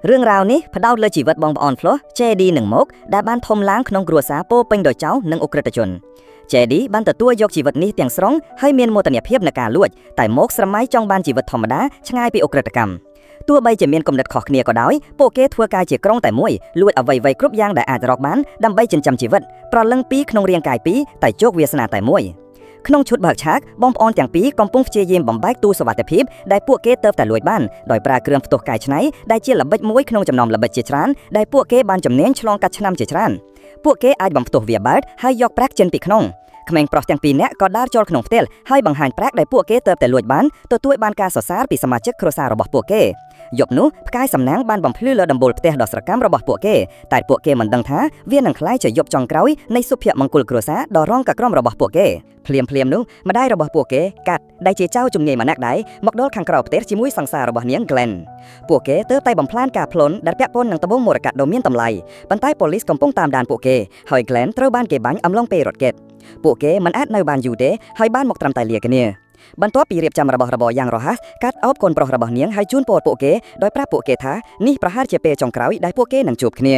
เรื่องราวนี้พระดาวเลยชีวิตบองบอนฟลอเจดีหนึ่งมกได้บ้านทมล้างขนมกรัวสาโปเป็นโดยเจ้าหนึ่งอุกฤษชนเจดีบ้านแต่ตัวยกชีวิตนี้เตียงสร้องให้เมียนโมตเนียเพียบในการลวดแต่มกสมัยจ้องบ้านชีวิตธรรมดาช่างง่ายไปอุกฤษกรรมตัวใบจะเมียนกลมดัดขอกเนียก็ได้โปเกทัวกายเจียกร้องแต่มวยลวดเอาไว้ครบย่างได้อาจรอกบ้านดำใบจนจำชีวิตปลอดเลิงปีขนมเรียงกายปีแต่โจกเวียสนาแต่มวยขนมชุดเบิกชักบอมออนแต่งปีกอมปุ้งเจียมบอมใบตู้สวัสดิภพได้พวกเกเติบแต่ลวยบ้านโดยปลาเกลือตัวกายชนะได้เจียระเบิดมวยขนมจำนำระเบิดเจียชรันได้พวกเกบานจำเน้นฉลองกัดชนำเจียชรันพวกเกอาจบอมตัวเวียบัดให้ยกแปรกเจนปีขนมขมงปลอกแต่งปีเนี้ยก็ได้โจลขนมเตลให้บังหันแปรกได้พวกเกเติบแต่ลวยบ้านตัวบ้านการสอดสารปีสมาชิกครัวซาระบบพวกเกยกนู้พกายสำนักบ้านบอมพลื้อเลดมบุลเตะดอกสระกัมระบบพวกเกแต่พวกเกมันดังท้าเวียนหนังคล้ายจะยกจองเกล้าในสุเพียมังกุลครัวซาดอร้องกับกล้อมระบบพวกเกเพลียมนู้มาได้ระบบพวกเกกัดได้เจ้าจุ่มเงยมานักได้มักโดนขังกรอบเตะชิมุยสังสารระบบเนียงแกลนพวกเกเติบไตบอมพลานกาพลนดัดเปียปนหนังตะบงมรกัดโดเมียนตำไลบรรใต้โพลิสกำปงตามด่านพวกเกหอยแกลนเต้าบ้านเกบังอำลองเปรดเกตพวกเกมันแอดในบ้านอยู่เดหอยบ้านหมกตรำไตเลียกันเนี่ยบรรทัดปีเรียบจำระบบอย่างรอฮัสกัดเอาคนปลอกระบบเนียงให้จุนโปดพวกเกโดยพระพวกเกท้านี่ประหารเจเปจงกราวได้พวกเกหนังจูบกันเนี่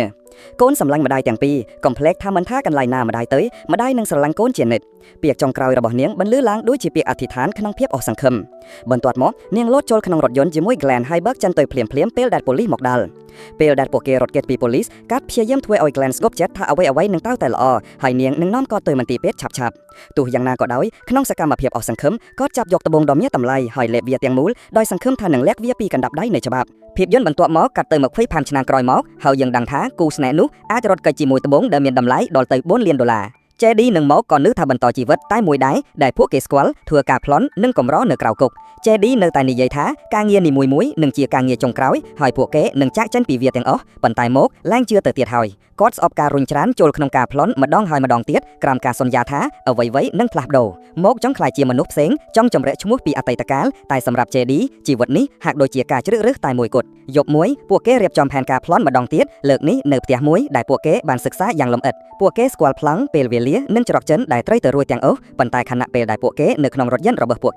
ยโกนสำลังมาได้แต่งปีคอมเพล็กซ์ทำมันท่ากันลายนามาได้เตยมาได้หนึ่งสลังโกนเจียนเน็ตเปียกจงกราวระบบเนียงบรรลือล้างด้วยจีเปียกอธิษฐานขนมเพียบออกสังคมบนตัวหมอเนียงรถโจลขนมรถยนต์จิมวยแกลนไฮเบิร์กจันเตยเพลียมเปลแดดโพลีหมอกดัลเปลแดดโปเกรถเกตปีโพลิสกัดเพียเยี่ยมถวยออยแกลนสกบเจ็ตท่าเอาไว้หนึ่งเต้าแต่ละไฮเนียงหนึ่งน้อมก็เตยมันตีเป็ดฉับตัวอย่างนาก็ได้ขนมสกามาเพียบออกสังคมก็จับยกตะบงดอมเมียตำไลหอยเล็บเวียเตียงมูลโดยสังคมท่าหนึ่งเล็กเวียปีกันดับได้ในฉบับเพียบย่นบรรตัวหมอกัดเตยหมกไฟพามชนางกรอยหมอกเฮายังดังท้ากูสแนนุอาจรถไกจีมวยตะบงเดิมเมียนดำไลดอลเตย$4,000,000เจดีหนึ่งหมอก่อนนึกทำบรรทอชีวิตใต้มวยได้พวกเกสควอลทัวกาพลอนนึ่งกลมร้อเนื้อกราวกเจดีเนื้อแต่ในใยท้าการเงียนี่มวยหนึ่งเชียการเงียจงกราวหอยพวกเกหนึ่งจักจันปีเวียเตียงอ๋อบรรทายมกแรงเชื่อเตอเตียหอยก็อดออบการุนชรันโจลขนมกาพลอนมาดองหอยมาดองเตียดกรามการสนยาท้าเอาไว้นึ่งพลาดโดมกจ้องคลายเจียมนุษย์เสงจ้องจมเระชมุกปีอัตยตะการแต่สำหรับเจดีชีวิตนี้หากโดยเจียกาจะรึกตายมวยกดยกมวยพวกเกเรียบจอมแผนกาพลอนมาดองเตียดเลิกนี้เนื้อเตียมวยได้พวกเกบานศึกษาอย่างลมเอ็ดพวกเกสควอลพลังเปลเวเลียนึ่งจรอกเจนได้ไตรเตอรวยเตียงอ๋อบรรทายขณะเปลได้พวกเกเนื้อขนมรถยันระเบิดพวก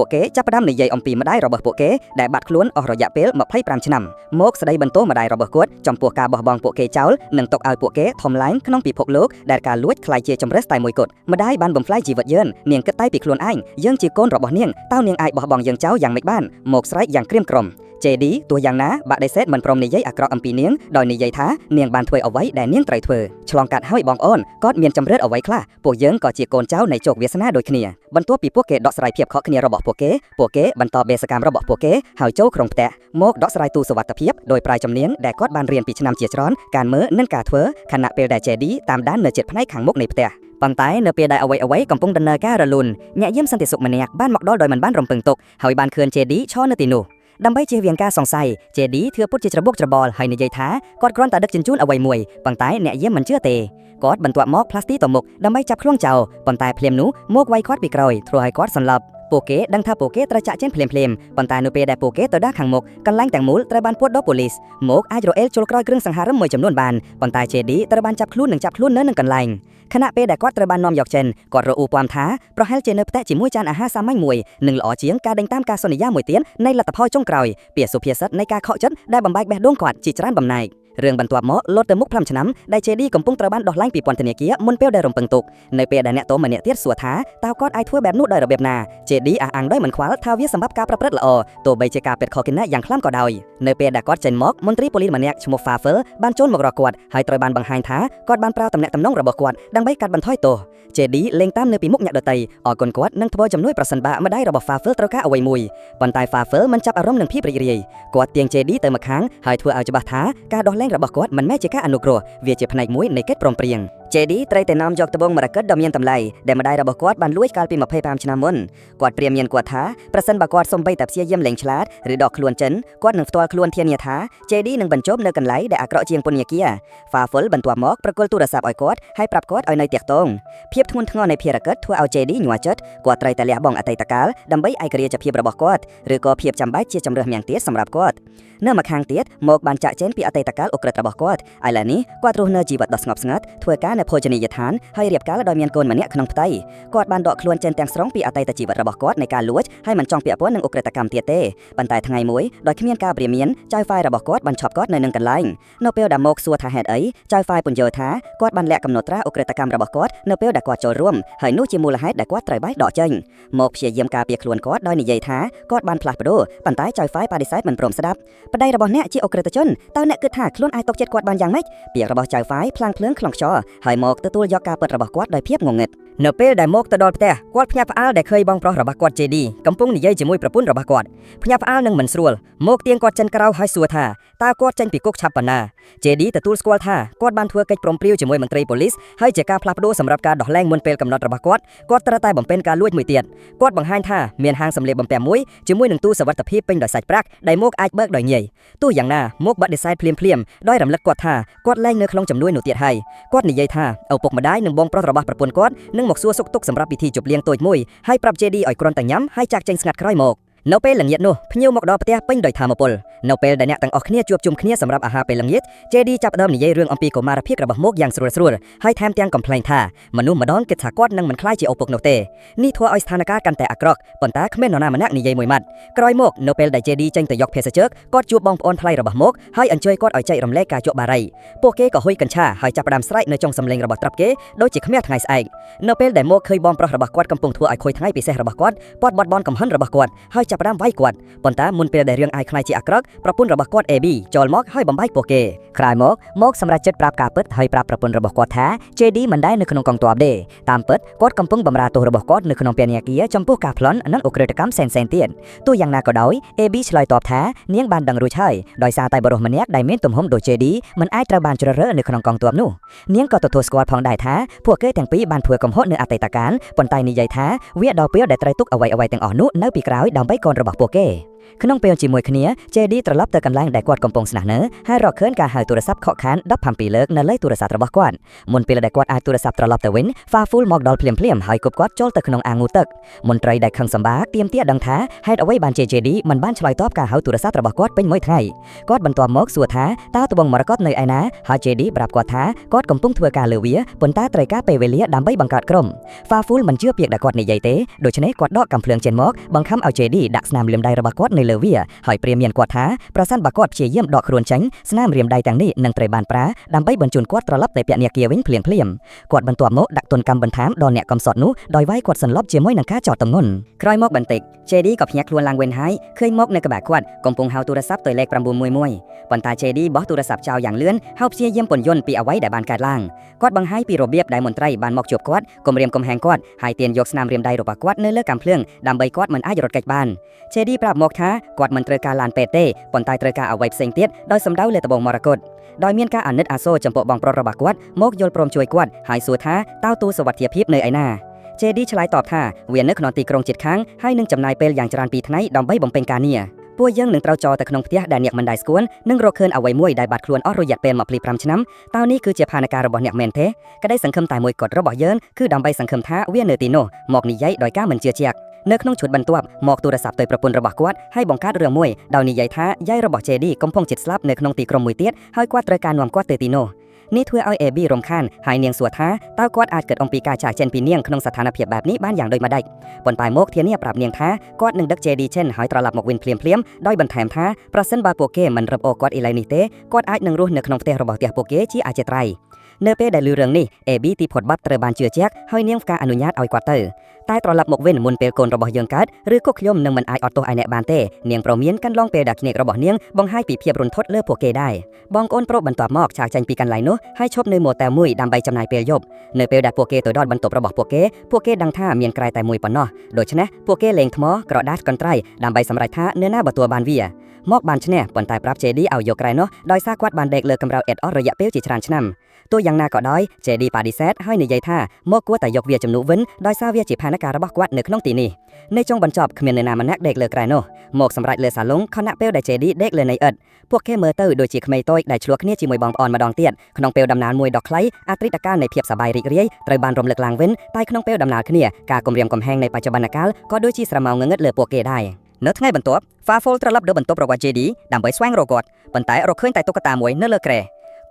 เกจับประดามในใยอมปีมาได้ระเบิดพวกเกได้บัดคล้วนออกระยะเปลมาไพ่ปรามชนำมกสไดบรรโตมาได้ระเบิดกวดจอมพวกกาบอบองพวกเกเจ้าหนึ่งตกเอาพวกเกทอมไลน์ขนมปีพกโลกได้การลวดคลายเจจมเรสไตมวยกดมาได้บ้านบ่มไฟจีวัดเยินเนียงกึศใต้ปีคล้วนไอ้ยังจีโกนระเบิดเนียงเต้าเนียงไอบอบองยังเจ้าอย่างไม่บ้านมกสไลอย่างเกรียมกรมเจดีตัวอย่างนะบะได้เซตมันพรมในใยอักรออัมปีเนียงโดยในใยท้าเนียงบานถวยเอาไว้แดเนียงไตรถวยฉลองกัดห้อยบองอ้อนก็เมียนจำเริดเอาไว้คล่าพวกเยิงก็จีโกนเจ้าในโจกเวียสนาโดยขเนียบรรตัวปีพวกเกดอกสไลเพียบเคาะขเนียระบบพวกเกบรรทอเบสกามระบบพวกเกหาวโจ้ครงแตะโมกดอกสไลตูสวัสดิ์เพียบโดยปลายจำเนียงแดกอดบานเรียนปีชนำเจียจร้อนการเมื่อนั่นกาเถอขณะเปลแดเจดีตามด้านเนื้อเจ็ดพนัยขังมกในเตะปังไตเนื้อเปียได้เอาไว้กำปงดันเนอร์การะลุนแง่เยี่ยมสันติสุขมันเนียบ้านหมอกดอโดยมันบ้านรมปึงตกหอยบานเคือนเจดีช่อเนตินูดำใบเจเวียงกาสองไซเจดีเถื่อพุทธจะระบกจะบอลให้ในใยท้ากอดกรอนตาดึกจินจุนเอาไว้มวยปังไตเนี่ยเยี่ยมมันเชื่อเตกอดบรรตัวมอกพลาสติกต่อมกดำใบจับคล้องเจ้าปังไตเพลียมนูมกไว้คอดปีกรอยทรวยกอดสันลับโปเกดังท่าโปเกตระจะเช่นเพลียมปังไตนูเปได้โปเกตัวด้าขังมกกันไล่แต่งมูลตระบันพวดดอโพลิสมกอาโรเอลโจลกรอยเครื่องสังหารมวยจำนวนบานปังไตเจดีตระบันจับคลุ้นหนึ่งกันไล่ขณะเปได้กอดตระบันนอมหยอกเจนกอดระอูปวามท้าเพราะเฮลเจเนอร์แตะจิมวยจานอาหารสามไม้มวยหนึ่งหล่อเฉียงการเด้งตามการสนิยามวยเตียนในลัตพอยจงกรอยเปียสุเพียสัตในการเคาะจัดได้บำบัดแบดดวงกอดจิตร้านบำนายเรื่องบรรทวหมอลดเตมุกพลัมฉน้ำได้เจดีกำปุงตระบันดอกไล่ปีปอนเทเนียเกียมุนเปียวได้รมปังตุกในเปียได้เนโตมันเนียเตียสัวท้าตาวกอดไอทั่วแบบนู้ดได้ระเบียบนาเจดีอ่างได้เหมือนขวาท้าวิสำบับกาประพฤติละอตัวใบเจกาเป็ดคอกินนะอย่างคล่ำก็ได้ในเปียได้กอดเจนมอกมนตรีโพลิมันเนียชโมฟาเฟอร์บ้านโจนมกรอกวดให้ตระบันบังไฮท้ากอดบ้านเปล่าตำแหน่งตำน้องระบบกวดดังใบกัดบันท้อยโตเจดีเล็งตามในปีมุกหยักเดตยออกกลกวดนั่งทบจำนวนประสันบะมาได้ระบบฟาเฟอร์ตระก้าเอาไว้มวยบอลตายฟาเฟอร์มันจับอารมณ์หนึ่งพี่ปริยกวดเตียงเจดีเติมมาค้างให้ทัวเอาจะบาท้าการดอกแรงระบบกวดมันแม่เจก้าอนุกรเวียเจ็บพนัยมวยในเกตปรมเปรียงเจดีไตรแต่นำยกตะบงมรกตดอมยันตำไลได้มาได้ระบบกวดบรรลุการปีมาเพย์พามชนะมนกวดเปรียมยันกวดท้าประสันบกวดสมใบตับเสียเยี่ยมเหลงฉลาดหรือดอกคลวนเจนกวดหนึ่งตัวคลวนเทียนเนียท้าเจดีหนึ่งบรรจบเนื้อกันไหลได้อักระเจียงปนเนียเกียฟาฟลบรรตัวมอกประกอบตัวสับอ้อยกวดให้ปรับกวดอ้อยในเตียกตงเพียบทุนทงในเพียรกตทัวเอาเจดีหนัวจัดกวดไตรแต่เลี้ยบองอัตยตะกาลดำใบไอกระเรียจะเพียบระบบกวดหรือก็เพียบจำใบเจียจำเรือเมียงเตี้ยสำหรับกวดเนื้อมาคางเตี้ยมกบานจะเจนปีอัตยตะกาลอกระระบบกวดไอละนี้กวดรูเนื้อจีวัดดสงบสงัดทัวการ នៅភោជនីយដ្ឋានហើយរៀបការដោយមានកូនម្នាក់ក្នុងផ្ទៃគាត់បានដកខ្លួនចេញទាំងស្រុងពីអតីតជីវិតរបស់គាត់នៃការលួចហើយមិនចង់ពាក់ព័ន្ធនឹងឧក្រិដ្ឋកម្មទៀតទេប៉ុន្តែថ្ងៃមួយដោយគ្មានការព្រាមានចៅហ្វាយរបស់គាត់បានឆប់គាត់នៅនឹងកន្លែងនៅពេលដែលមកសួរថាហេតុអីចៅហ្វាយពន្យល់ថាគាត់បានលាក់កំណត់ត្រាឧក្រិដ្ឋកម្មរបស់គាត់នៅពេលដែលគាត់ចូលរួមហើយនោះជាមូលហេតុដែលគាត់ត្រូវបែកដកចេញមកព្យាយាមការពារខ្លួនគាត់ដោយនិយាយថាគាត់បានផ្លាស់ប្ដូរប៉ុន្តែចៅហ្វាយបដិសេធមិនព្រមស្ដាប់ប្តីរបស់អ្នកជាឧក្រិដ្ឋជនតើអ្នកគិតថាខ្លួនអាចទុកចិត្តគាត់បានយ៉ាងម៉េចពាក្យរបស់ចៅហ្វាយភ្លាំងភ្លើងខ្លងខ្យល់ហើយមកទទួលយកការពិតរបស់គាត់ដោយភាពងងឹតនៅពេលដែលមកទៅដល់ផ្ទះគាត់ភ្ញាក់ផ្អើលដែលឃើញបងប្រុសរបស់គាត់ JD កំពុងនិយាយជាមួយប្រពន្ធរបស់គាត់ភ្ញាក់ផ្អើលនឹងមិនស្រួលមកទៀងគាត់ចិនក្រៅហើយសួរថាតើគាត់ចេញពីគុកឆាប់ប៉ុណ្ណា JD ទទួលស្គាល់ថាគាត់បានធ្វើកិច្ចព្រមព្រៀងជាមួយមន្ត្រីប៉ូលីសហើយជាការផ្លាស់ប្ដូរសម្រាប់ការដោះលែងមុនពេលកំណត់របស់គាត់ត្រូវតែបំពេញការលួចមួយទៀតគាត់បង្ហាញថាមានហាងសម្លៀកបំពាក់មួយជាមួយនឹងទូសុវត្ថិភាពពេញដោយសាច់ប្រាក់ដែលមកអាចបើកដោយងាយទោះយ៉ាងណាមកបដិសេធភ្លាមដោយរំលឹកគាត់ថាគាត់លែងនៅក្នុងចំនួននោះទៀតហើយគាត់និយាយថាឪពុកម្ដាយនិងបងប្រុសរបស់ប្រពន្ធគាត់នឹងមកសួរសុខទុក្ខសម្រាប់ពិធីជប់លៀងតូចមួយហើយប្រាប់ JD ឲ្យគ្រាន់តែញ៉ាំហើយចាក់ចេញស្ងាត់ក្រោយមកនៅពេលល្ងាចនោះភ្ញៀវមកដល់ផ្ទះពេញដោយថាមពលនៅពេលដែលអ្នកទាំងអស់គ្នាជួបជុំគ្នាសម្រាប់អាហារពេលល្ងាច JD ចាប់ផ្ដើមនិយាយរឿងអំពីកុមារភាពរបស់មកយ៉ាងស្រួលហើយថែមទាំងកំ pl ែងថាមនុស្សម្ដងគិតថាគាត់នឹងមិនខ្លាចជាឪពុកនោះទេនេះធ្វើឲ្យស្ថានភាពកាន់តែអាក្រក់ប៉ុន្តែគ្មាននរណាម្នាក់និយាយមួយម៉ាត់ក្រោយមកនៅពេលដែល JD ចេញទៅយកភេសជ្ជៈគាត់ជួបបងប្អូនថ្លៃរបស់មកហើយអញ្ជើញគាត់ឲ្យចែករំលែកការជក់បារីពួកគេក៏ហ៊ុយកញ្ឆាហើយចាប់ផ្ដើមស្រែកនៅចុងសំឡេងរបស់ត្រាប់គេដូចជាគ្មានថ្ងៃស្អែកនៅពេលដែលមកឃើញបងប្រុសរបស់គាត់កំពុងធ្វើឲ្យខូចថ្ងៃពិសេសរបស់គាត់បាត់បង់កំហិនរបស់គាត់ហើយចាប់ផ្ដើមវាយគាត់ប៉ុន្តែមុនពេលដែលរឿងអាចខ្លាយជាអាក្រក់ប្រពន្ធរបស់គាត់ AB ចូលមកហើយបំបាយពួកគេក្រោយមកសម្រាប់ចិត្តប្រាប់ការពិតហើយប្រាប់ប្រពន្ធរបស់គាត់ថា JD មិនដែលនៅក្នុងកងទ័ពទេតាមពិតគាត់កំពុងបម្រើទោសរបស់គាត់នៅក្នុងពន្ធនាគារចំពោះការប្លន់និងឧក្រិដ្ឋកម្មផ្សេងៗទៀតទោះយ៉ាងណាក៏ដោយ AB ឆ្លើយតបថានាងបានដឹងរួចហើយដោយសារតែបរិសម្នាក់ដែលមានទំហំដូច JD មិនអាចត្រូវបានជ្រើសរើសនៅក្នុងកងទ័ពនោះនាងក៏ទទួលស្គាល់ផងដែរថាពួកគេទាំងពីរបានធ្វើកំហុសនៅអតីតកាលប៉ុន្តែនិយាយថាវាដល់ពេលដែលត្រូវទុកអ្វីៗទាំងអស់នោះនៅពីក្រោយដើម្បីកូនរបស់ពួកគេក្នុងពេលជាមួយគ្នា JD ត្រឡប់ទៅកន្លែងដែលគាត់កំពុងស្នាក់នៅហើយរកឃើញការហៅទូរស័ព្ទខកខាន17លើកនៅលើទូរស័ព្ទរបស់គាត់មុនពេលដែលគាត់អាចទូរស័ព្ទត្រឡប់ទៅវិញ Faful មកដល់ភ្លាមហើយគប់គាត់ចូលទៅក្នុងអាងងូទឹកមន្ត្រីដែលខឹងសម្បាទាមទារដឹងថាហេតុអ្វីបានជា JD មិនបានឆ្លើយតបការហៅទូរស័ព្ទរបស់គាត់ពេញមួយថ្ងៃគាត់បន្ទាប់មកសួរថាតើត្បូងមរកតនៅឯណាហើយ JD ប្រាប់គាត់ថាគាត់កំពុងធ្វើការលើវាប៉ុន្តែត្រូវការពេលវេលាដើម្បីបង្កើតក្រុម Faful មិនជឿពាក្យដែលគាត់និយាយទេដូច្នេះគាត់ដកកាំភ្លើងចេញមកបង្ខំឲ្យ JD ដាក់ស្នាមលាមដៃរបស់គាត់នៅលើវាហើយព្រាមានគាត់ថាប្រសិនបើគាត់ព្យាយាមដកខ្លួនចេញស្នាមរាមដៃទាំងនេះនឹងត្រូវបានប្រើដើម្បីបញ្ជូនគាត់ត្រឡប់ទៅពន្ធនាគារវិញភ្លាមគាត់បន្ទាប់មកដាក់ទណ្ឌកម្មបន្ថែមដល់អ្នកកំសត់នោះដោយវាយគាត់សន្លប់ជាមួយនឹងការចោទទម្ងន់ក្រោយមកបន្តិច JD ក៏ភ្ញាក់ខ្លួនឡើងវិញហើយឃើញមកនៅក្បែរគាត់កំពុងហៅទូរស័ព្ទទៅលេខ911ប៉ុន្តែ JD បោះទូរស័ព្ទចោលយ៉ាងលឿនហើយព្យាយាមពន្យល់ពីអ្វីដែលបានកើតឡើងគាត់បង្ហាញពីរបៀបដែលមន្ត្រីបានមកជួបគាត់គំរាមកំហែងគាត់ហើយទាញយកស្នាមរាមដៃរបស់គាត់នៅលើកាំភ្លើងដើម្បីគាត់មិនអាចរត់គេចបាន JD ប្រាប់មកថាគាត់មិនត្រូវការឡានពេទ្យទេប៉ុន្តែត្រូវការអ្វីផ្សេងទៀតដោយសំដៅលើត្បូងមរកតដោយមានការអាណិតអាសូរចំពោះបងប្រុសរបស់គាត់មកយល់ព្រមជួយគាត់ហើយសួរថាតើទូសុវត្ថិភាពនៅឯណា JD ឆ្លើយតបថាវានៅក្នុងទីក្រុងជិតខាងហើយនឹងចំណាយពេលយ៉ាងច្រើន2ថ្ងៃដើម្បីបំពេញការងារពួកយើងនឹងត្រូវចោលទៅក្នុងផ្ទះដែលអ្នកមិនដែលស្គាល់និងរកឃើញអ្វីមួយដែលបាត់ខ្លួនអស់រយៈពេល25ឆ្នាំតើនេះគឺជាផែនការរបស់អ្នកមែនទេក្តីសង្ឃឹមតែមួយគត់របស់យើងគឺដើម្បីសង្ឃឹមថាវានៅទីនោះមកនិយាយដោយការមិនជឿជាក់នៅក្នុងឈុតបន្ទាប់មកទូរស័ព្ទទៅប្រពន្ធរបស់គាត់ហើយបង្កើតរឿងមួយដោយនិយាយថាយាយរបស់ JD កំពុងជិតស្លាប់នៅក្នុងទីក្រុងមួយទៀតហើយគាត់ត្រូវការនាំគាត់ទៅទីនោះនេះធ្វើឲ្យ AB រំខានហើយនាងសួរថាតើគាត់អាចគិតអំពីការចាកចេញពីនាងក្នុងស្ថានភាពបែបនេះបានយ៉ាងដូចម្ដេចប៉ុន្តែមកធានាប្រាប់នាងថាគាត់នឹងដឹក JD ចេញហើយត្រឡប់មកវិញភ្លាមដោយបន្ថែមថាប្រសិនបើពួកគេមិនរឹបអូសគាត់ឥឡូវនេះទេគាត់អាចនឹងរស់នៅក្នុងផ្ទះរបស់ផ្ទះពួកគេជាអចិន្ត្រៃយ៍នៅពេលដែលឮរឿងនេះ AB ទីផុតបាត់ត្រូវបានជឿជាក់ហើយនាងផ្កាអនុញ្ញាតឲ្យគាត់ទៅតែត្រឡប់មកវិញមុនពេលកូនរបស់យើងកើតឬក៏ខ្ញុំនឹងមិនអាចអត់ទោសឲ្យអ្នកបានទេនាងប្រមានកាន់ឡងពេលដែលក្ញែករបស់នាងបង្ហាញពីភាពរន្ធត់លើពួកគេដែរបងប្អូនប្រុសបន្ទាប់មកឆាកចេញពីកន្លែងនោះហើយឈប់នៅម៉ូតែលមួយដើម្បីចំណាយពេលយប់នៅពេលដែលពួកគេទៅដល់បន្ទប់របស់ពួកគេដឹងថាមានក្រែតែមួយប៉ុណ្ណោះដូច្នេះពួកគេលេងថ្មក្រដាសកន្ត្រៃដើម្បីសម្រេចថានរណាទទួលបានវាមកបានឈ្នះប៉ុន្តែប្រាប់ JD ឲ្យយកក្រែនោះដោយសារគាត់បានដេកលើកម្រៅអ៊េតអស់រយៈពេលជាច្រើនឆ្នាំទោះយ៉ាងណាក៏ដោយ JD បដិសេធហើយនិយាយថាមកគួរតែយកវាជំនួសវិញដោយសារវាជាផែនការរបស់គាត់នៅក្នុងទីនេះនៅចុងបញ្ចប់គ្មាននរណាម្នាក់ដេកលើក្រែនោះមកសម្រាប់លើសាឡុងខណៈពេលដែល JD ដេកលើនៃឥដ្ឋពួកគេមើលទៅដូចជាក្មេងតូចដែលឆ្លោះគ្នាជាមួយបងប្អូនម្ដងទៀតក្នុងពេលដំណើរមួយដ៏ខ្លីអតីតកាលនៃភាពសប្បាយរីករាយត្រូវបានរំលឹកឡើងវិញតែក្នុងពេលដំណើរគ្នាការគំរាមកំហែងនៃបច្ចុប្បន្នកាលក៏ដូចជាស្រមោលងងឹតលើពួកគេដែរនៅថ្ងៃបន្ទាប់ Faful ត្រឡប់ទៅបន្ទប់របស់ JD ដើម្បីស្វែងរកគាត់ប៉ុន្តែរកឃើញតែតុក្កតាមួយនៅលើគ្រែ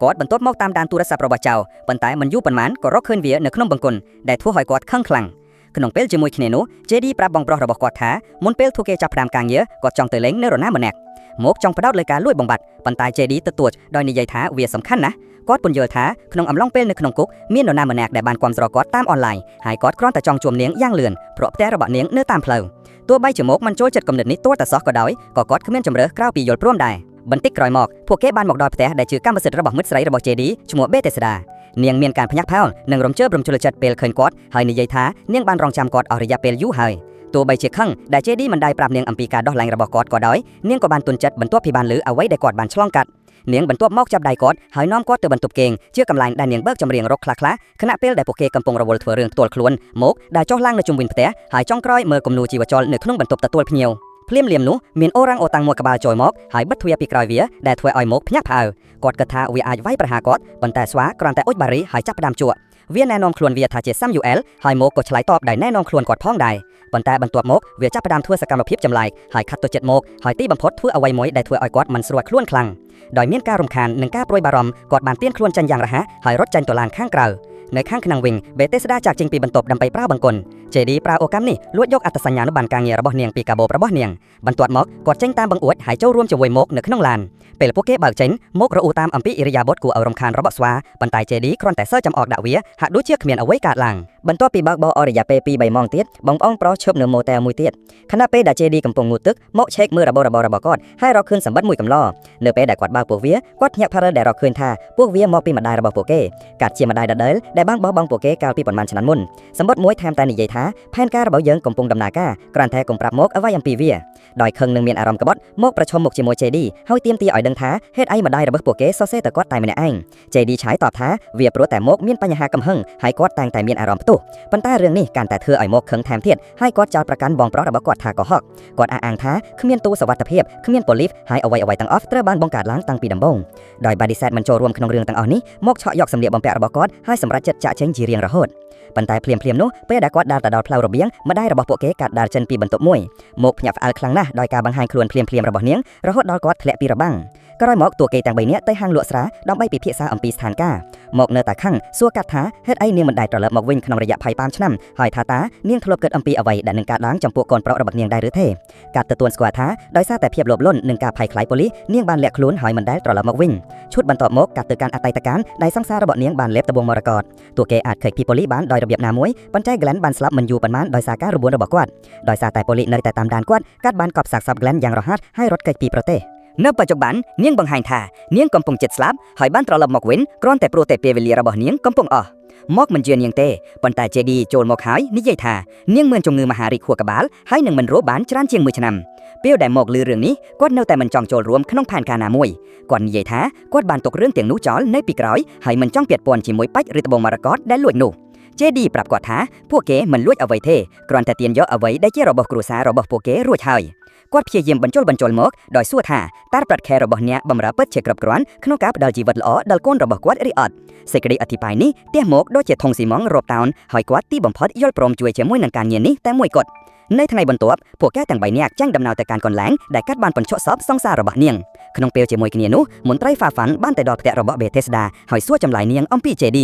គាត់បន្ទាប់មកតាមដានទូរស័ព្ទរបស់ចៅប៉ុន្តែមិនយូរប៉ុន្មានក៏រកឃើញវានៅក្នុងបង្គន់ដែលធ្វើឲ្យគាត់ខឹងខ្លាំងក្នុងពេលជាមួយគ្នានោះ JD ប្រាប់បងប្រុសរបស់គាត់ថាមុនពេលពួកគេចាប់ផ្ដើមការងារគាត់ចង់ទៅលេងនៅរណាម្នាក់មកចង់ផ្ដោតលើការលួចបំបត្តិប៉ុន្តែ JD ទៅទួចដោយនិយាយថាវាសំខាន់ណាស់គាត់ពន្យល់ថាក្នុងអំឡុងពេលនៅក្នុងគុកមាននរណាម្នាក់ដែលបានគាំទ្រគាត់តាមអនឡាញហើយគាត់គ្រាន់តែចង់ជួបនាងយ៉ាងលឿនព្រោះផ្ទះរបស់នាងនៅតាមផ្លូវទោះបីជាមកមិនចូលចិត្តគំនិតនេះទាល់តែសោះក៏ដោយក៏គាត់គ្មានជំរឿក្រៅពីយល់ព្រមដែរបន្តិចក្រោយមកពួកគេបានមកដល់ផ្ទះដែលជាកម្មសិទ្ធិរបស់មិត្តស្រីរបស់ JD ឈ្មោះ Bethesda នាងមានការភ្ញាក់ផ្អើលនិងរំជើបរំជុលចិត្តពេលឃើញគាត់ហើយនិយាយថានាងបានរងចាំគាត់អស់រយៈពេលយូរហើយទោះបីជាខឹងដែល JD មិនได้ប្រាប់នាងអំពីការដោះលែងរបស់គាត់ក៏ដោយនាងក៏បានទុនចិត្តបន្ទាប់ពីបានឮអ្វីដែលគាត់បានឆ្លងកាត់នាងបន្ទាប់មកចាប់ដៃគាត់ហើយនាំគាត់ទៅបន្ទប់គេងជាកន្លែងដែលនាងបើកចម្រៀងរ៉ុកខ្លះៗខណៈពេលដែលពួកគេកំពុងរវល់ធ្វើរឿងផ្ទាល់ខ្លួនមកដែលចុះឡើងនៅជុំវិញផ្ទះហើយចុងក្រោយមើលគំនូរជីវចលនៅក្នុងបន្ទប់ទទួលភ្ញៀវភ្លាមនោះមានអូរ៉ាំងអូតាំងមួយក្បាលចូលមកហើយបិទទ្វារពីក្រោយវាដែលធ្វើឲ្យមកភ្ញាក់ផ្អើលគាត់គិតថាវាអាចវាយប្រហារគាត់ប៉ុន្តែស្វាគ្រាន់តែអុជបារីហើយចាប់ផ្ដើមជក់វាណែនាំខ្លួនវាថាជា Samuel ហើយមកក៏ឆ្លើយតបដោយណែនាំខ្លួនគាត់ផងដែរប៉ុន្តែបន្ទាប់មកវាចាប់ផ្ដើមធ្វើសកម្មភាពចម្លែកហើយខាត់ទៅចិត្តមកហើយទីបំផុតធ្វើអ្វីមួយដែលធ្វើឲ្យគាត់មិនស្រួលខ្លួនខ្លាំងដោយមានការរំខាននិងការព្រួយបារម្ភគាត់បានទាញខ្លួនចេញយ៉ាងរហ័សហើយរត់ចេញទៅឡានខាងក្រៅនៅខាងក្នុងវិញ Bethesda ចាក់ចេញពីបន្ទប់ដើម្បីប្រើបង្គន់ JD ប្រើឱកាសនេះលួចយកអត្តសញ្ញាណប័ណ្ណការងាររបស់នាងពីកាបូបរបស់នាងបន្ទាប់មកគាត់ចេញតាមបង្អួចហើយចូលរួមជាមួយមកនៅក្នុងឡានពេលពួកគេបើកចេញមករអ៊ូតាមអំពីឥរិយាបថគួរឲ្យរំខានរបស់ស្វាប៉ុន្តែ JD គ្រាន់តែសើចំអកដាក់វាហាក់ដូចជាគ្មានអ្វីកើតឡើងបន្ទាប់ពីបើកបោអស់រយៈពេល 2-3 ម៉ោងទៀតបងប្អូនប្រុសឈប់នៅម៉ូតែលមួយទៀតខណៈពេលដែល JD កំពុងងូតទឹកមកឆែកមើលរបស់គាត់ហើយរកឃើញសម្បត្តិមួយកំឡនៅពេលដែលគាត់បើកពួកវាគាត់ភ្ញាក់ផ្អើលដែលរកឃើញថាពួកវាមកពីម្ដាយរបស់ពួកគេកាត់ជាម្ដាយដដែលដែលបានបោះបង់ពួកគេកាលពីប៉ុន្មានឆ្នាំមុនសម្បត្តិមួយថែមតែនិយាយថាផែនការរបស់យើងកំពុងដំណើរការគ្រាន់តែកុំប្រាប់មកអ្វីអំពីវាដោយខឹងនឹងមានអារម្មណ៍ក្បត់មកប្រឈមមុខជាមួយ JD ហើយទាមទារឲ្យដឹងថាហេតុអីម្ដាយរបស់ពួកគេសរសេរតែគាត់តែម្នាក់ឯង JD ឆ្លើយតបថាវាព្រោះតែមកមានបញ្ហាកំហឹងហើយគាត់តែងតែមានអារម្មណ៍ផ្ទុះប៉ុន្តែរឿងនេះកាន់តែធ្វើឲ្យមកខឹងថែមទៀតហើយគាត់ចោទប្រកាន់បងប្រុសរបស់គាត់ថាកុហកគាត់អះអាងថាគ្មានទូសុវត្ថិភាពគ្មានប៉ូលីសហើយអ្វីៗទាំងអស់ត្រូវបានបង្កើតឡើងតាំងពីដំបូងដោយ Badiset មិនចូលរួមក្នុងរឿងទាំងអស់នេះមកឆក់យកសម្លៀកបំពាក់របស់គាត់ហើយសម្រាប់ចិត្តចាក់ចេញជារៀងរហូតប៉ុន្តែភ្លាមនោះពេលដែលគាត់ដើរទៅដល់ផ្លូវរបៀងម្ដាយរបស់ពួកគេកាត់ដើរចេញពីបន្ទប់មួយមកភ្ញាក់ផ្អើលខ្លាំងណាស់ដោយការបង្ហាញខ្លួនភ្លាមរបស់នាងរហូតដល់គាត់ធ្លាក់ពីរបាំងក្រោយមកតួគេទាំង3នាក់ទៅហាងលក់ស្រាដើម្បីពិភាក្សាអំពីស្ថានភាពមកនៅតែខឹងសួរកាត់ថាហេតុអីនាងមិនដែលត្រឡប់មកវិញក្នុងរយៈ25ឆ្នាំហើយថាតានាងធ្លាប់គិតអំពីអ្វីដែលនឹងកើតឡើងចំពោះកូនប្រុសរបស់នាងដែរឬទេកាត់ទទួលស្គាល់ថាដោយសារតែភាពលោភលន់និងការភ័យខ្លាចប៉ូលីសនាងបានលាក់ខ្លួនហើយមិនដែលត្រឡប់មកវិញឈុតបន្ទាប់មកកាត់ទៅកាន់អតីតកាលដែលសង្សាររបស់នាងបានលេបត្បូងមរកតតួគេអាចខេកពីប៉ូលីសបានដោយរបៀបណាមួយប៉ុន្តែ Glenn បានស្លាប់មិនយូរប៉ុន្មានដោយសារការរបួនរបស់គាត់ដោយសារតែប៉ូលីសនៅតែតាមដានគាត់កាត់បានកប់សាកសព Glenn យ៉ាងរហ័សហើយរត់គេចពីប្រទេសនៅបច្ចុប្បន្ននាងបង្ហាញថានាងកំពុងជិតស្លាប់ហើយបានត្រឡប់មកវិញគ្រាន់តែព្រោះតែពេលវេលារបស់នាងកំពុងអស់មកមិនជឿនាងទេប៉ុន្តែ JD ចូលមកហើយនិយាយថានាងមានជំងឺមហារីកខួរក្បាលហើយនឹងមិនរស់បានច្រើនជាង1ឆ្នាំពេលដែលមកឮរឿងនេះគាត់នៅតែមិនចង់ចូលរួមក្នុងផែនការណាមួយគាត់និយាយថាគាត់បានទុករឿងទាំងនោះចោលនៅពីក្រោយហើយមិនចង់ពាក់ព័ន្ធជាមួយបាច់ឬត្បូងមរកតដែលលួចនោះ JD ប្រាប់គាត់ថាពួកគេមិនលួចអ្វីទេគ្រាន់តែទាញយកអ្វីដែលជារបស់គ្រួសាររបស់ពួកគេរួចហើយគាត់ព្យាយាមបញ្ចូលមកដោយសួរថាតើប្រាក់ខែរបស់អ្នកបម្រើពិតជាគ្រប់គ្រាន់ក្នុងការផ្ដល់ជីវិតល្អដល់កូនរបស់គាត់ឬអត់សេចក្តីអធិប្បាយនេះទះមកដូចជាធុងស៊ីម៉ងរ៉ូបតោនហើយគាត់ទីបំផុតយល់ព្រមជួយជាមួយនឹងការងារនេះតែមួយគត់នៅថ្ងៃបន្ទាប់ពួកគេទាំង3នាក់ចាញ់ដំណើរទៅកាន់កន្លែងដែលកាត់បានបញ្ចុះសពសង្សាររបស់នាងក្នុងពេលជាមួយគ្នានោះមន្ត្រីហ្វាហ្វាន់បានទៅដល់ផ្ទះរបស់ Bethesda ហើយសួរចម្លើយនាងអំពី JD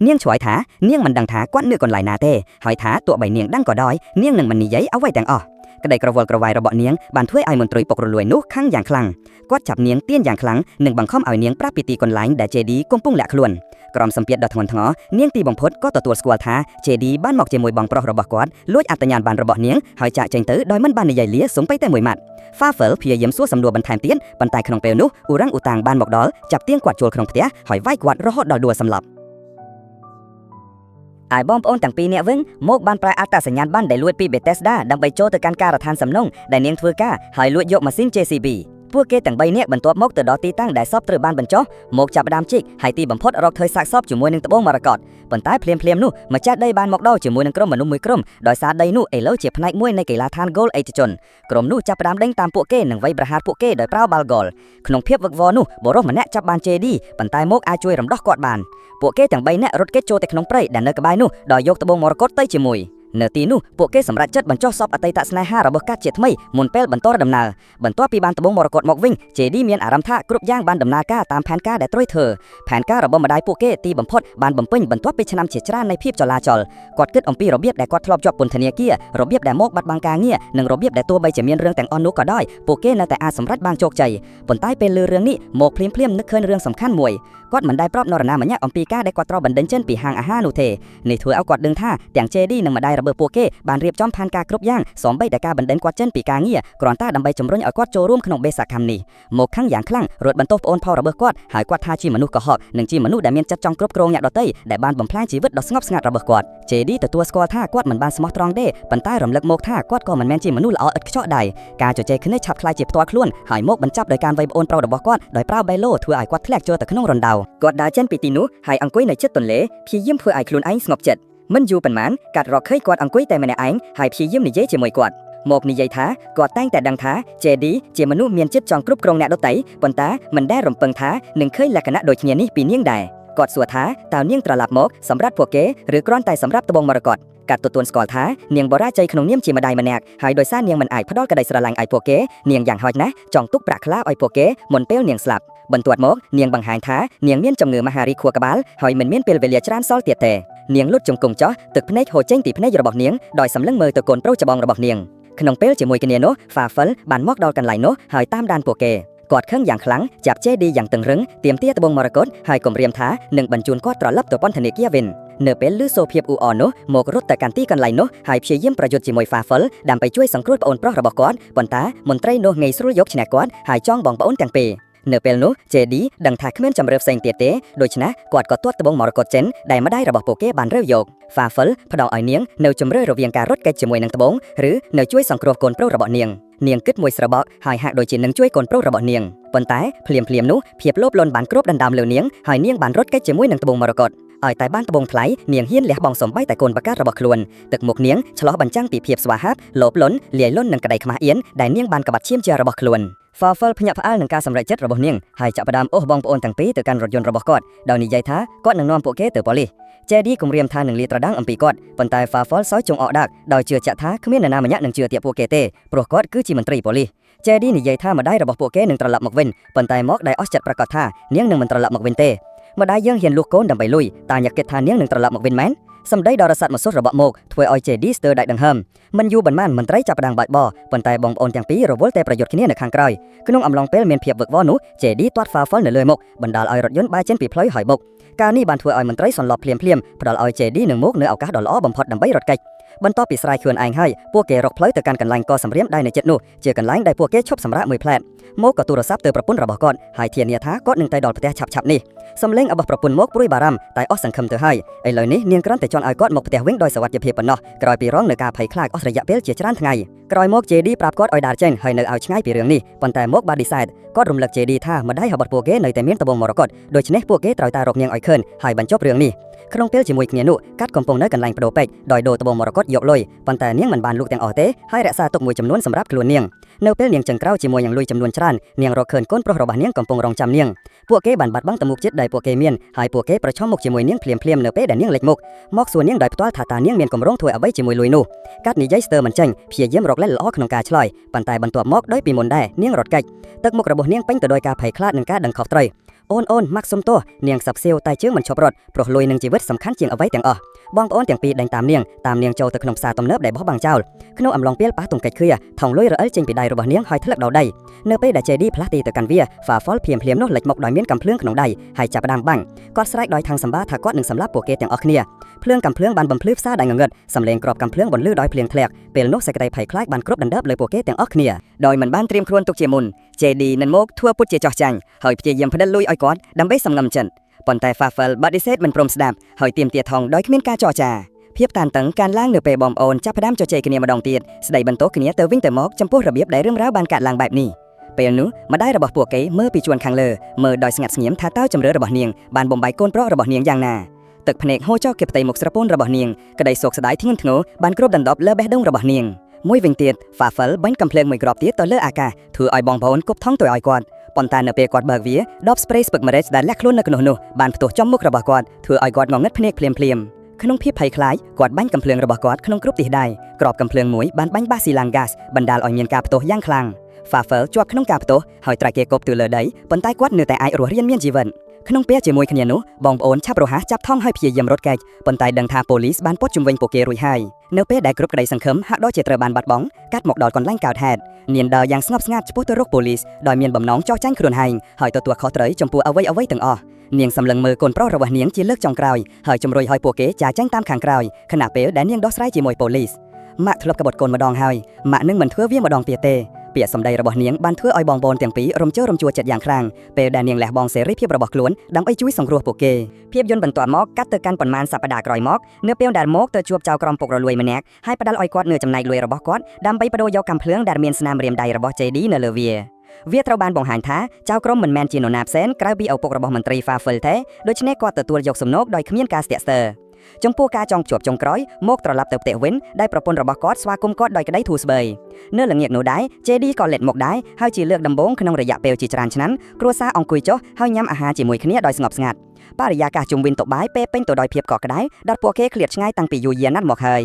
នាងឆ្លើយថានាងមិនដឹងថាគាត់នៅកន្លែងណាទេហើយថាទោះបីនាងដឹងក៏ដោយនាងនឹងមិននិយាយអ្វីទាំងអស់ក្តីក្រវល់ក្រវាយរបស់នាងបានធ្វើឲ្យមន្ត្រីពុករលួយនោះខឹងយ៉ាងខ្លាំងគាត់ចាប់នាងទាញយ៉ាងខ្លាំងនិងបង្ខំឲ្យនាងប្រាប់ពីទីកន្លែងដែល JD កំពុងលាក់ខ្លួនក្រមសម្ពាធដ៏ធ្ងន់ធ្ងរនាងទីបំផុតក៏ទទួលស្គាល់ថា JD បានមកជាមួយបងប្រុសរបស់គាត់លួចអត្តញ្ញាណប័ណ្ណរបស់នាងហើយចាក់ចេញទៅដោយមិនបាននិយាយលាសូម្បីតែមួយម៉ាត់ Fafel ព្យាយាមសួរសំណួរបន្ថែមទៀតប៉ុន្តែក្នុងពេលនោះអ៊ូរ៉ាំងអ៊ូតាំងបានមកដល់ចាប់ទាញគាត់ចូលក្នុងផ្ទះហើយវាយគាត់រហូតដល់ដួលសម្លាប់ឯបងប្អូនទាំងពីរនាក់វិញមកបានប្រើអត្តសញ្ញាណប័ណ្ណដែលលួចពី Bethesda ដើម្បីចូលទៅកាន់ការដ្ឋានសំណុំដែលនាងធ្វើការហើយលួចយកម៉ាស៊ីន JCB ពួកគេទាំង3នាក់បន្ទាប់មកទៅដល់ទីតាំងដែលសពត្រូវបានបញ្ចុះមកចាប់ផ្ដើមជីកហើយទីបំផុតរកឃើញសាកសពជាមួយនឹងត្បូងមរកតប៉ុន្តែភ្លាមនោះម្ចាស់ដីបានមកដល់ជាមួយនឹងក្រុមមនុស្សមួយក្រុមដោយសារដីនោះឥឡូវជាផ្នែកមួយនៃកីឡាដ្ឋាន Goal ឯកជនក្រុមនោះចាប់ផ្ដើមដេញតាមពួកគេនិងវាយប្រហារពួកគេដោយប្រើបាល់ហ្គោលក្នុងភាពវឹកវរនោះបុរសម្នាក់ចាប់បាន JD ប៉ុន្តែមកអាចជួយរំដោះគាត់បានពួកគេទាំង3នាក់រត់គេចចូលទៅក្នុងព្រៃដែលនៅក្បែរនោះដោយយកត្បូងមរកតទៅជាមួយ នៅទីនោះពួកគេសម្រេចចិត្តបញ្ចុះសពអតីតស្នេហារបស់កាត់ជាថ្មីមុនពេលបន្តដំណើរបន្ទាប់ពីបានត្បូងមរកតមកវិញ JD មានអារម្មណ៍ថាគ្រប់យ៉ាងបានដំណើរការតាមផែនការដែលត្រួយធ្វើផែនការរបស់ម្ដាយពួកគេទីបំផុតបានបំពេញបន្ទាប់ពីឆ្នាំជាច្រើននៃភាពចលាចលគាត់គិតអំពីរបៀបដែលគាត់ធ្លាប់ជាប់ពន្ធនាគាររបៀបដែលមកបាត់បង់ការងារនិងរបៀបដែលទោះបីជាមានរឿងទាំងអស់នោះក៏ដោយពួកគេនៅតែអាចសម្រេចបានជោគជ័យប៉ុន្តែពេលលើរឿងនេះមកភ្លាមនឹកឃើញរឿងសំខាន់មួយគាត់មិនដែលប្រាប់នរណាម្នាក់អំពីការដែលគាត់ត្រូវបណ្ដេញចេញពីហាងអាហារនោះទេនេះធ្វើឲ្យគាត់ដឹងថាទាំង JD និងម្ដាយរបស់ពួកគេបានរៀបចំផែនការគ្រប់យ៉ាងសូម្បីតែការបណ្ដេញគាត់ចេញពីការងារគ្រាន់តែដើម្បីជំរុញឲ្យគាត់ចូលរួមក្នុងបេសកកម្មនេះមកខឹងយ៉ាងខ្លាំងរត់បន្ទោសប្អូនផលរបស់គាត់ហើយគាត់ថាជាមនុស្សកុហកនិងជាមនុស្សដែលមានចិត្តចង់គ្រប់គ្រងអ្នកដទៃដែលបានបំផ្លាញជីវិតដ៏ស្ងប់ស្ងាត់របស់គាត់ JD ទទួលស្គាល់ថាគាត់មិនបានស្មោះត្រង់ទេប៉ុន្តែរំលឹកមកថាគាត់ក៏មិនមែនជាមនុស្សល្អឥតខ្ចោះដែរការជជែកគ្នាឆាប់ខ្លាយជាផ្ទាល់ខ្លួនហើយមកបញ្ចប់ដោយការវាយប្អូនប្រុសរបស់គាត់ដោយប្រើបេឡូធ្វើឲ្យគាត់ធ្លាក់ចូលទៅក្នុងរណ្ដៅគាត់ដើរចេញពីទីនោះហើយអង្គុយនៅជិតទន្លេព្យាយាមធ្វើឲ្យខ្លួនឯងស្ងប់ចិត្តមិនយូរប៉ុន្មានកាត់រកឃើញគាត់អង្គុយតែម្នាក់ឯងហើយព្យាយាមនិយាយជាមួយគាត់មកនិយាយថាគាត់តែងតែដឹងថា JD ជាមនុស្សមានចិត្តចង់គ្រប់គ្រងអ្នកដទៃប៉ុន្តែមិនដែលរំពឹងថានឹងឃើញលក្ខណៈដូចគ្នានេះពីនាងដែរគាត់សួរថាតើនាងត្រឡប់មកសម្រាប់ពួកគេឬគ្រាន់តែសម្រាប់ត្បូងមរកតកាត់ទទួលស្គាល់ថានាងបរាជ័យក្នុងនាមជាម្ដាយម្នាក់ហើយដោយសារនាងមិនអាចផ្ដល់ក្តីស្រឡាញ់ឲ្យពួកគេនាងយ៉ាងហោចណាស់ចង់ទុកប្រាក់ខ្លះឲ្យពួកគេមុនពេលនាងស្លាប់បន្ទាប់មកនាងបង្ហាញថានាងមានជំងឺមហារីកខួរក្បាលហើយមិនមានពេលវេលាច្រើនសល់ទៀតទេនាងលុតជង្គង់ចុះទឹកភ្នែកហូរចេញពីភ្នែករបស់នាងដោយសម្លឹងមើលទៅកូនប្រុសច្បងរបស់នាងក្នុងពេលជាមួយគ្នានោះ Fafel បានមកដល់កន្លែងនោះហើយតាមដានពួកគេគាត់ខឹងយ៉ាងខ្លាំងចាប់ JD យ៉ាងតឹងរឹងទាមទារត្បូងមរកតហើយគំរាមថានឹងបញ្ជូនគាត់ត្រឡប់ទៅពន្ធនាគារវិញនៅពេលឮសូរភាពអ៊ូអរនោះមករត់ទៅកាន់ទីកន្លែងនោះហើយព្យាយាមប្រយុទ្ធជាមួយ Fafel ដើម្បីជួយសង្គ្រោះប្អូនប្រុសរបស់គាត់ប៉ុន្តែមន្ត្រីនោះងាយស្រួលយកឈ្នះគាត់ហើយចង់បងប្អូនទាំងពីរនៅពេលនោះ JD ដឹងថាគ្មានជំរឿផ្សេងទៀតទេដូច្នេះគាត់ក៏ទាត់ត្បូងមរកតចិនដែលម្ដាយរបស់ពួកគេបានរើយក Fafel ផ្ដល់ឲ្យនាងនៅជំរឿរវាងការរត់គេចជាមួយនឹងត្បូងឬនៅជួយសង្គ្រោះកូនប្រុសរបស់នាងគិតមួយស្របកហើយហាក់ដូចជានឹងជួយកូនប្រុសរបស់នាងប៉ុន្តែភ្លាមនោះភាពលោភលន់បានគ្របដណ្ដើមលើនាងហើយនាងបានរត់គេចជាមួយនឹងត្បូងមរកតឲ្យតែបានត្បូងថ្លៃនាងហ៊ានលះបង់សំបីតែកូនបការបស់ខ្លួនទឹកមុខនាងឆ្លោះបញ្ចាំងពីភាពស្វាហាប់លោភលន់លាយលន់នឹងក្តីខ្មាស់អៀនដែលនាងបានក្បត់ឈាមជារបស់ខ្លួន Fafel ភ្ញាក់ផ្អើលនឹងការសម្រេចចិត្តរបស់នាងហើយចាប់ផ្ដើមអូសបងប្អូនទាំងពីរទៅកាន់រថយន្តរបស់គាត់ដោយនិយាយថាគាត់នឹងនាំពួកគេទៅប៉ូលីស JD គំរាមថានឹងលាតត្រដាងអំពីគាត់ប៉ុន្តែ Fafel សោយចុងអកដាក់ដោយជឿជាក់ថាគ្មាននរណាម្នាក់នឹងជឿទាក់ពួកគេទេព្រោះគាត់គឺជាមន្ត្រីប៉ូលីស JD និយាយថាម្ដាយរបស់ពួកគេនឹងត្រឡប់មកវិញប៉ុន្តែមកដែលអស់ចិត្តប្រកាសថានាងនឹងមិនត្រឡប់មកវិញទេម្ដាយយើងហ៊ានលួសកូនដើម្បីលុយតាញ៉ាគិតថានាងនឹងត្រឡប់មកវិញមែនសម្ដីដ៏រស័ព្ទមសុទ្ធរបស់មកធ្វើឲ្យ JD ស្ទើរដាច់ដង្ហើមមិនយូរប៉ុន្មានមន្ត្រីចាប់ផ្ដើមបាច់បោប៉ុន្តែបងប្អូនទាំងពីររវល់តែប្រយុទ្ធគ្នានៅខាងក្រោយក្នុងអំឡុងពេលមានភាពវឹកវរនោះ JD ទាត់ Fafel នៅលើមុខបណ្ដាលឲ្យរថយន្តបែរចេញពីផ្លូវហើយបុកការនេះបានធ្វើឲ្យមន្ត្រីសន្លប់ភ្លាមផ្ដល់ឲ្យ JD និងមកនៅឱកាសដ៏ល្អបំផុតដើម្បីរត់គេចបន្ទាប់ពីស្រាយខ្លួនឯងហើយពួកគេរកផ្លូវទៅកាន់កន្លែងកសំរាមដែលនៅជិតនោះជាកន្លែងដែលពួកគេឈប់សម្រាកមួយផ្លែតមកក៏ទូរស័ព្ទទៅប្រពន្ធរបស់គាត់ហើយធានាថាគាត់នឹងទៅដល់ផ្ទះឆាប់នេះសំឡេងរបស់ប្រពន្ធមកព្រួយបារម្ភតែអស់សង្ឃឹមទៅហើយឥឡូវនេះនាងគ្រាន់តែចង់ឲ្យគាត់មកផ្ទះវិញដោយសុវត្ថិភាពប៉ុណ្ណោះក្រោយពីរងនៅការភ័យខ្លាចអស់រយៈពេលជាច្រើនថ្ងៃក្រោយមក JD ប្រាប់គាត់ឲ្យដើរចេញហើយនៅឲ្យឆ្ងាយពីរឿងនេះប៉ុន្តែមកបានឌីសែតគាត់រំលឹក JD ថាម្ដាយរបស់ពួកគេនៅតែមានត្បូងមរកតដូច្នេះពួកគេត្រូវតែរកនាងឲ្យឃើញហើយបញ្ចប់រឿងនេះក្នុងពេលជាមួយគ្នានោះកាត់កំពុងនៅកន្លែងបដូរពេជ្រដោយដូរត្បូងមរកតយកលុយប៉ុន្តែនាងមិនបានលូកទាំងអស់ទេហើយរក្សាទុកមួយចំនួនសម្រាប់ខ្លួននាងនៅពេលនាងចង្ក្រៅជាមួយនឹងលុយចំនួនច្រើននាងរកឃើញកូនប្រុសរបស់នាងកំពុងរងចាំនាងពួកគេបានបាត់បង់ទំនុកចិត្តដែលពួកគេមានហើយពួកគេប្រឈមមុខជាមួយនាងភ្លាមនៅពេលដែលនាងលេចមុខមកសួរនាងដោយផ្ទាល់ថាតើនាងមានគម្រោងធ្វើអ្វីជាមួយលុយនោះកាត់និយាយស្ទើរមិនចេញព្យាយាមរកលែងល្អក្នុងការឆ្លើយប៉ុន្តែបន្ទាប់មកដោយពីមុនដែរនាងរត់គេចទឹកមុខរបស់នាងពេញទៅដោយការភ័យខ្លាចនិងការដឹងខុសត្រូវអូនម៉ាក់សុំទោសនាងសាប់សៀវតែជើងមិនឈប់រត់ព្រោះលុយនឹងជីវិតសំខាន់ជាងអ្វីទាំងអស់បងប្អូនទាំងពីរដេញតាមនាងចូលទៅក្នុងផ្សារទំនើបដែលបោះបង់ចោលក្នុងអំឡុងពេលប៉ះទង្គិចឃ្វាថងលុយរអិលចេញពីដៃរបស់នាងហើយធ្លាក់ដល់ដីនៅពេលដែល JD ផ្លាស់ទីទៅកាន់វា Fafel ភ្លាមនោះលេចមកដោយមានកំភ្លើងក្នុងដៃហើយចាប់ផ្ដើមបាំងគាត់ស្រែកដោយថងសម្បាថាគាត់នឹងសម្លាប់ពួកគេទាំងអស់គ្នាភ្លើងកំភ្លើងបានបំភ្លឺផ្សារដែលងងឹតសំឡេងគ្រាប់កំភ្លើងបន្លឺដោយភ្លៀងធ្លាក់ពេលនោះសេចក្តីភ័យខ្លាចបានគ្របដណ្ដើបលើពួកគេទាំងអស់គ្នាដោយមិនបានត្រៀមខ្លួនទុកជាមុន JD នឹងមកធ្វើពុតជាចោះចាញ់ហើយព្យាយាមផ្ដិតលុយឲ្យគាត់ដើម្បីសំងំចិនប៉ុន្តែ Fafel បាត់ឌីសេតមិនព្រមស្ដាប់ហើយទាមទារថងដោយគ្មានការចរចាភាពតានតឹងកើនឡើងនៅពេលបងប្អូនចាប់ផ្ដើមជជែកគ្នាម្ដងទៀតស្ដីបន្ទោសគ្នាទៅវិញទៅមកចំពោះរបៀបដែលរឿងរ៉ាវបានកាត់ឡើងបែបនេះពេលនោះម្ដាយរបស់ពួកគេមើលពីជួរខាងលើមើលដោយស្ងាត់ស្ងៀមថាតើជំរឿរបស់នាងបានបំបាយកូនប្រុសរបស់នាងយ៉ាងណាទឹកភ្នែកហូរចុះគេផ្ទៃមុខស្រពោនរបស់នាងក្តីសោកស្ដាយធ្ងន់ធ្ងរបានគ្របដណ្ដប់លើបេះដូងរបស់នាងមួយវិញទៀត Fafel បាញ់កំភ្លើងមួយគ្រាប់ទៀតទៅលើអាកាសធ្វើឲ្យបងប្អូនគប់ថងទៅឲ្យគាត់ប៉ុន្តែនៅពេលគាត់បើកវាដបស្ព្រេស្ពឹកម្រេចដែលលាក់ខ្លួននៅក្នុងនោះបានផ្ទុះចំមុខរបស់គាត់ធ្វើឲ្យគាត់ងងឹតភ្នែកភ្លាម ក្នុងភាពភ័យខ្លាចគាត់បាញ់កំភ្លើងរបស់គាត់ក្នុងគ្រប់ទិសដៅក្របកំភ្លើងមួយបានបាញ់បាស៊ីឡាំងហ្គាសបណ្ដាលឲ្យមានការផ្ទុះយ៉ាងខ្លាំង Fafel ជាប់ក្នុងការផ្ទុះហើយត្រូវគេគប់ទៅលើដីប៉ុន្តែគាត់នៅតែអាចរស់រានមានជីវិតក្នុងពេលជាមួយគ្នានោះបងប្អូនឆាប់រហ័សចាប់ថងហើយព្យាយាមរត់គេចប៉ុន្តែដឹងថាប៉ូលីសបានព័ទ្ធជុំវិញពួកគេរួចហើយនៅពេលដែលគ្រប់ក្តីសង្ឃឹមហាក់ដូចជាត្រូវបានបាត់បង់កាត់មកដល់កន្លែងកើតហេតុនាងដើរយ៉ាងស្ងប់ស្ងាត់ឆ្ពោះទៅរកប៉ូលីសដោយមានបំណងចោទចាញ់ខ្លួនឯងហើយទទួលខុសត្រូវចំពោះអ្វីទាំងអស់នាងសម្លឹងមើលកូនប្រុសរបស់នាងជាលើកចុងក្រោយហើយជំរុញឲ្យពួកគេចាចាញ់តាមខាងក្រោយខណៈពេលដែលនាងដោះស្រាយជាមួយប៉ូលីសម៉ាក់ធ្លាប់ក្បត់កូនម្ដងហើយម៉ាក់នឹងមិនធ្វើវាម្ដងទៀតទេពាក្យសម្ដីរបស់នាងបានធ្វើឲ្យបងប្អូនទាំងពីររំជើរំជួលចិត្តយ៉ាងខ្លាំងពេលដែលនាងលះបង់សេរីភាពរបស់ខ្លួនដើម្បីជួយសង្គ្រោះពួកគេភាពយន្តបន្ទាប់មកកាត់ទៅកាន់ប៉ុន្មានសប្តាហ៍ក្រោយមកនៅពេលដែលមកទៅជួបចៅក្រមពុករលួយម្នាក់ហើយផ្ដាល់ឲ្យគាត់នៅចំណែកលុយរបស់គាត់ដើម្បីបដូរយកកាំភ្លើងដែលមានស្នាមរាមដៃរបស់ JD នៅលើវាត្រូវបានបង្ហាញថាចៅក្រមមិនមែនជានរណាផ្សេងក្រៅពីឪពុករបស់មន្ត្រី Fafel ទេដូច្នេះគាត់ទទួលយកសំណូកដោយគ្មានការស្ទាក់ស្ទើរចំពោះការចងភ្ជាប់ចុងក្រោយមកត្រឡប់ទៅផ្ទះវិញដែលប្រពន្ធរបស់គាត់ស្វាគមន៍គាត់ដោយក្តីធូរស្បើយនៅល្ងាចនោះដែរ JD ក៏លេចមកដែរហើយជាលើកដំបូងក្នុងរយៈពេលជាច្រើនឆ្នាំគ្រួសារអង្គុយចុះហើយញ៉ាំអាហារជាមួយគ្នាដោយស្ងប់ស្ងាត់បរិយាកាសជុំវិញតុបាយពេពេញទៅដោយភាពកក់ក្ដៅដែលពួកគេឃ្លាតឆ្ងាយតាំងពីយូរយារណាស់មកហើយ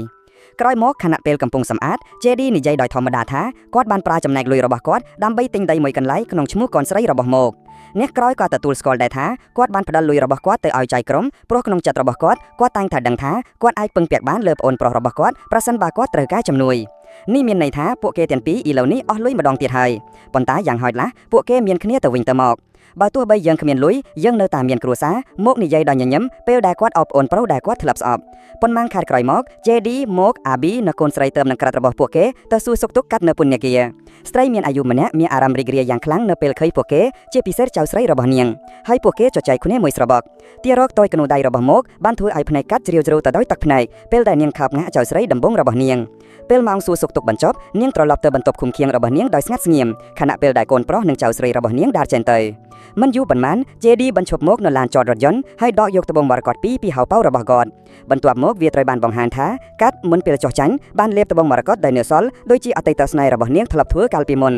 ក្រោយមកខណៈពេលកំពុងសម្អាត JD និយាយដោយធម្មតាថាគាត់បានប្រើចំណែកលុយរបស់គាត់ដើម្បីទិញដីមួយកន្លែងក្នុងឈ្មោះកូនស្រីរបស់មកអ្នកក្រោយក៏ទទួលស្គាល់ដែរថាគាត់បានផ្ដល់លុយរបស់គាត់ទៅឲ្យចៅក្រមព្រោះក្នុងចិត្តរបស់គាត់តែងតែដឹងថាគាត់អាចពឹងពាក់បានលើប្អូនប្រុសរបស់គាត់ប្រសិនបើគាត់ត្រូវការជំនួយនេះមានន័យថាពួកគេទាំងពីរឥឡូវនេះអស់លុយម្ដងទៀតហើយប៉ុន្តែយ៉ាងហោចណាស់ពួកគេមានគ្នាទៅវិញទៅមកបើទោះបីយើងគ្មានលុយយើងនៅតែមានគ្រួសារមកនិយាយដល់ញញឹមពេលដែលគាត់អោបប្អូនប្រុសដែលគាត់ធ្លាប់ស្អប់ប៉ុន្មានខែក្រោយមក JD មក Abby នៅកូនស្រីទៅនឹងក្រិតរបស់ពួកគេទៅសួរសុខទុក្ខកាត់នៅពន្ធនាគារស្ត្រីមានអាយុម្នាក់មានអារម្មណ៍រីករាយយ៉ាងខ្លាំងនៅពេលឃើញពួកគេជាពិសេសចៅស្រីរបស់នាងហើយពួកគេជជែកគ្នាមួយស្របកទារកតយកណូដៃរបស់មកបានធ្វើឲ្យភ្នែកកាត់ជ្រាវជ្រៅទៅដោយទឹកភ្នែកពេលដែលនាងខើបងាក់ចៅស្រីដំបងរបស់នាងពេលម៉ោងសួរសុខទុក្ខបញ្ចប់នាងត្រឡប់ទៅបន្ទប់ឃុំឃាំងរបស់នាងដោយស្ងាត់ស្ងៀមខណៈពេលដែលកូនប្រុសនិងចៅស្រីរបស់នាងដើរចេញទៅមិនយូរប៉ុន្មាន JD បញ្ឈប់មកនៅឡានចតរថយន្តហើយដកយកត្បូងមរកតពីហៅប៉ៅរបស់គាត់បន្ទាប់មកវាត្រូវបានបង្ហាញថាកាត់មុនពេលចុះចាញ់បានលេបត្បូងមរកតដែលនៅសល់ដូចជាអតីតស្នេហ៍របស់នាងធ្លាប់ធ្វើកាលពីមុន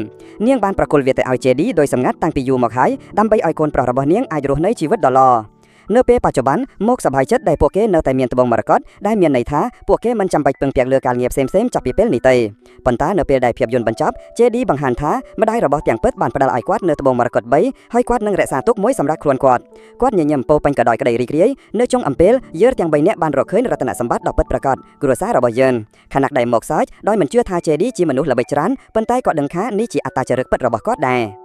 នាងបានប្រគល់វាទៅឲ្យ JD ដោយសម្ងាត់តាំងពីយូរមកហើយដើម្បីឲ្យកូនប្រុសរបស់នាងអាចរស់នៅជីវិតដ៏ល្អនៅពេលបច្ចុប្បន្នមកសប្បាយចិត្តដែលពួកគេនៅតែមានត្បូងមរកតដែលមានន័យថាពួកគេមិនចាំបាច់ពឹងពាក់លើការងារផ្សេងៗចាប់ពីពេលនេះទេប៉ុន្តែនៅពេលដែលភាពយន្តបញ្ចប់ JD បង្ហាញថាម្ដាយរបស់ទាំងពិតបានផ្ដល់ឲ្យគាត់នៅត្បូងមរកត3ហើយគាត់នឹងរក្សាទុកមួយសម្រាប់ខ្លួនគាត់ញញឹមពោពេញក៏ដោយក្តីរីករាយនៅចុងអំពេលយើងទាំង3នាក់បានរកឃើញរតនសម្បត្តិដ៏ពិតប្រាកដគ្រួសាររបស់យើងខណៈដែលមកសើចដោយមិនជឿថា JD ជាមនុស្សល្បិចច្រើនប៉ុន្តែគាត់ដឹងថានេះជាអត្តចរិតពិតរបស់គាត់ដែរ